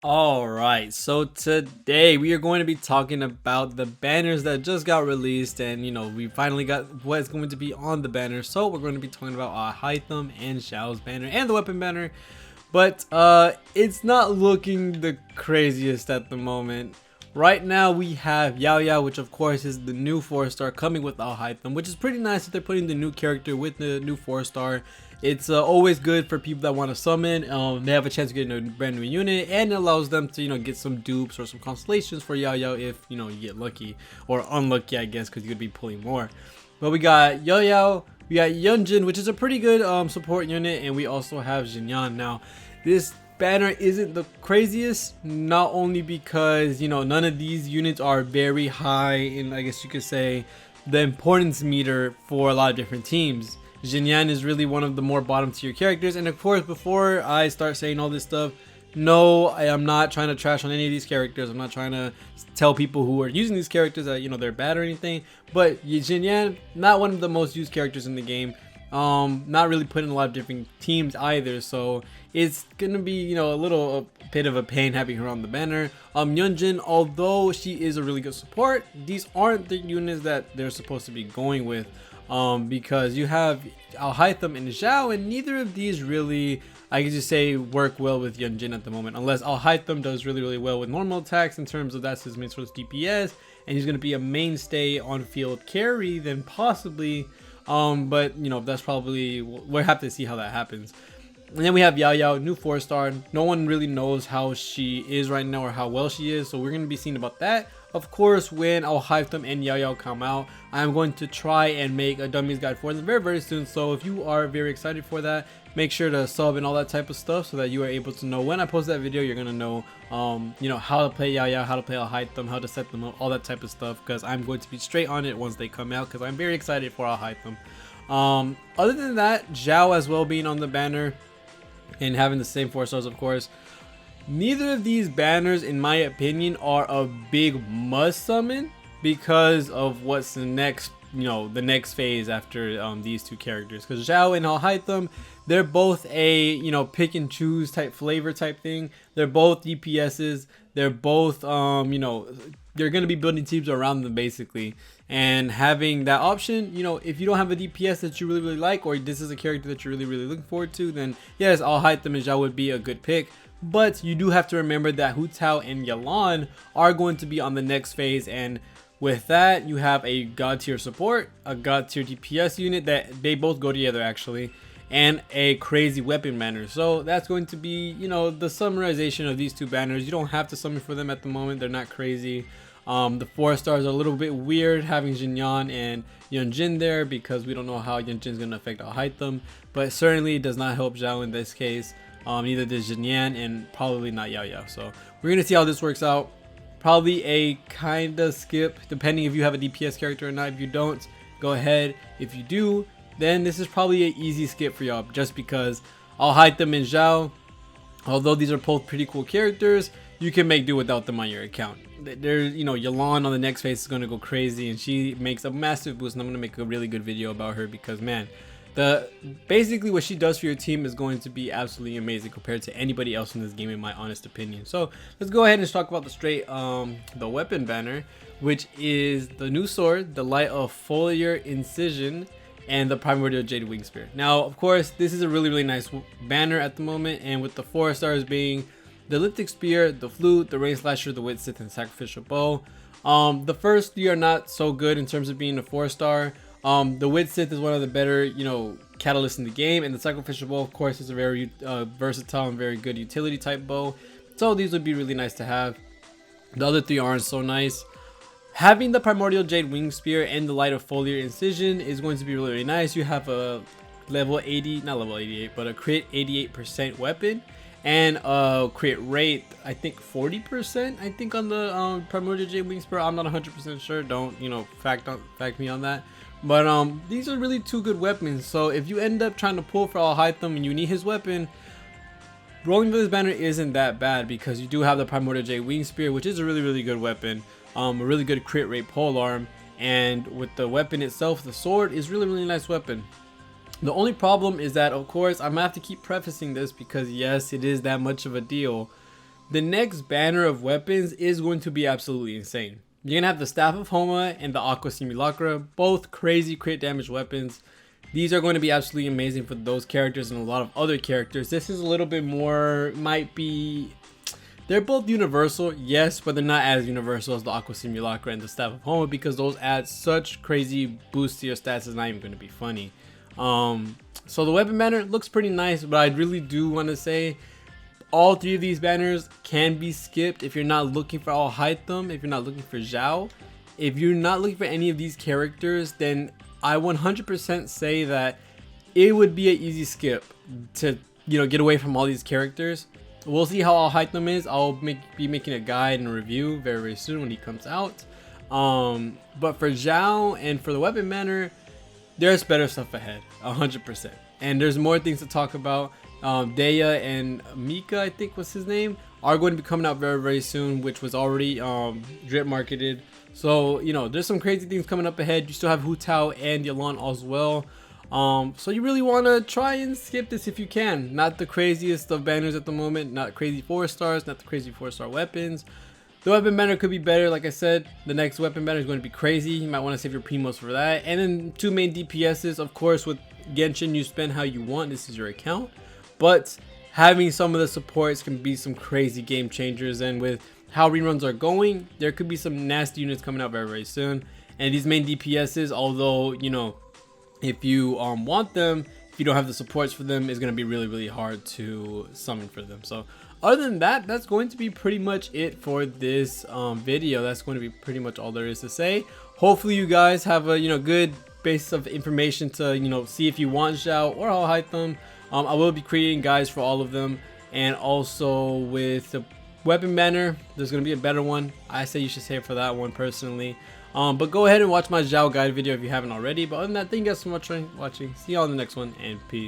Alright, so today we are going to be talking about the banners that just got released, and we finally got what's going to be on the banner. So we're going to be talking about Alhaitham and XIAO'S banner and the weapon banner. But it's not looking the craziest at the moment. Right now we have Yao Yao, which of course is the new 4-star coming with Alhaitham, which is pretty nice that they're putting the new character with the new 4-star. It's always good for people that want to summon. They have a chance to get a brand new unit, and it allows them to get some dupes or some constellations for Yao Yao if you get lucky or unlucky, I guess, because you could be pulling more. But we got Yao Yao, we got Yunjin, which is a pretty good support unit, and we also have Jinyan. Now, this banner isn't the craziest, not only because none of these units are very high in, I guess you could say, the importance meter for a lot of different teams. Jinyan is really one of the more bottom tier characters, and of course, before I start saying all this stuff, no, I am not trying to trash on any of these characters. I'm not trying to tell people who are using these characters that they're bad or anything, but Jinyan, not one of the most used characters in the game. Not really put in a lot of different teams either, so it's gonna be a bit of a pain having her on the banner. Yunjin, although she is a really good support, these aren't the units that they're supposed to be going with, because you have Alhaitham and Yao, and neither of these really, I could just say, work well with Yunjin at the moment, unless Alhaitham does really well with normal attacks in terms of that's his main source DPS, and he's going to be a mainstay on field carry, then possibly, but that's probably, we'll have to see how that happens. And then we have Yao Yao, new 4-star. No one really knows how she is right now or how well she is, so we're going to be seeing about that. Of course, when Alhaitham and Yao Yao come out, I'm going to try and make a dummies guide for them very soon. So if you are very excited for that, make sure to sub and all that type of stuff so that you are able to know when I post that video. You're gonna know, how to play Yao Yao, how to play Alhaitham, how to set them up, all that type of stuff. Because I'm going to be straight on it once they come out. Because I'm very excited for Alhaitham. Other than that, Zhao as well being on the banner and having the same 4 stars, of course. Neither of these banners, in my opinion, are a big must summon because of what's the next, the next phase after these two characters. Because Zhao and Alhaitham, they're both a pick and choose type flavor type thing. They're both DPSs. They're both you're gonna be building teams around them basically. And having that option, if you don't have a DPS that you really like, or this is a character that you're really looking forward to, then yes, Alhaitham and Zhao would be a good pick. But you do have to remember that Hu Tao and Yalan are going to be on the next phase, and with that you have a god tier support, a god tier DPS unit that they both go together actually, and a crazy weapon banner. So that's going to be the summarization of these two banners. You don't have to summon for them at the moment, they're not crazy. The 4 stars are a little bit weird having Jinyan and Yunjin there because we don't know how Yunjin is going to affect Alhaitham, but certainly it does not help Zhao in this case. Neither does Jinyan, and probably not Yao Yao. So we're gonna see how this works out. Probably a kinda skip, depending if you have a DPS character or not. If you don't, go ahead. If you do, then this is probably an easy skip for y'all, just because Alhaitham and Zhao, although these are both pretty cool characters, you can make do without them on your account. There's Yalan on the next phase is gonna go crazy, and she makes a massive boost, and I'm gonna make a really good video about her because man, basically what she does for your team is going to be absolutely amazing compared to anybody else in this game, in my honest opinion. So let's go ahead and talk about the weapon banner, which is the new sword, the light of foliar incision, and the primordial jade wing spear. Now of course this is a really nice banner at the moment, and with the 4 stars being the elliptic spear, the flute, the rain slasher, the wit sith, and sacrificial bow. The first 3 are not so good in terms of being a 4-star. The Wit Sith is one of the better, catalysts in the game, and the Sacrificial Bow, of course, is a very versatile and very good utility type bow. So these would be really nice to have. The other 3 aren't so nice. Having the Primordial Jade Wing Spear and the Light of Foliar Incision is going to be really nice. You have a level 80, not level 88, but a crit 88% weapon, and a crit rate, I think 40%, I think, on the Primordial Jade Wing Spear. I'm not 100% sure. Don't fact me on that. But these are really 2 good weapons. So if you end up trying to pull for Alhaitham and you need his weapon, rolling for this banner isn't that bad because you do have the Primordial Jade Wing Spear, which is a really good weapon. A really good crit rate pole arm, and with the weapon itself, the sword is really nice weapon. The only problem is that, of course, I'm gonna have to keep prefacing this because yes, it is that much of a deal. The next banner of weapons is going to be absolutely insane. You're going to have the Staff of Homa and the Aqua Simulacra, both crazy crit damage weapons. These are going to be absolutely amazing for those characters and a lot of other characters. This is a little bit more, they're both universal, yes, but they're not as universal as the Aqua Simulacra and the Staff of Homa, because those add such crazy boost to your stats. It's not even going to be funny. So the weapon banner looks pretty nice, but I really do want to say all three of these banners can be skipped if you're not looking for al-haitham, if you're not looking for Xiao. If you're not looking for any of these characters, then I 100% say that it would be an easy skip to, get away from all these characters. We'll see how al-haitham is. I'll be making a guide and a review very, very soon when he comes out. But for Xiao and for the weapon banner, there's better stuff ahead, 100%. And there's more things to talk about. Daya and Mika, I think was his name, are going to be coming out very, very soon, which was already drip marketed. So, there's some crazy things coming up ahead. You still have Hu Tao and Yalan as well. So you really want to try and skip this if you can. Not the craziest of banners at the moment, not crazy 4-stars, not the crazy 4-star weapons. The weapon banner could be better. Like I said, the next weapon banner is going to be crazy. You might want to save your primos for that. And then 2 main DPSs. Of course, with Genshin, you spend how you want. This is your account. But having some of the supports can be some crazy game changers. And with how reruns are going, there could be some nasty units coming out very, very soon. And these main DPSs, although, if you want them, if you don't have the supports for them, it's going to be really, really hard to summon for them. So other than that, that's going to be pretty much it for this video. That's going to be pretty much all there is to say. Hopefully you guys have a good base of information to see if you want Xiao or al-haitham. I will be creating guides for all of them, and also with the weapon banner, there's going to be a better one. I say you should save for that one personally. But go ahead and watch my Xiao guide video if you haven't already. But other than that, thank you guys so much for watching. See you all in the next one, and peace.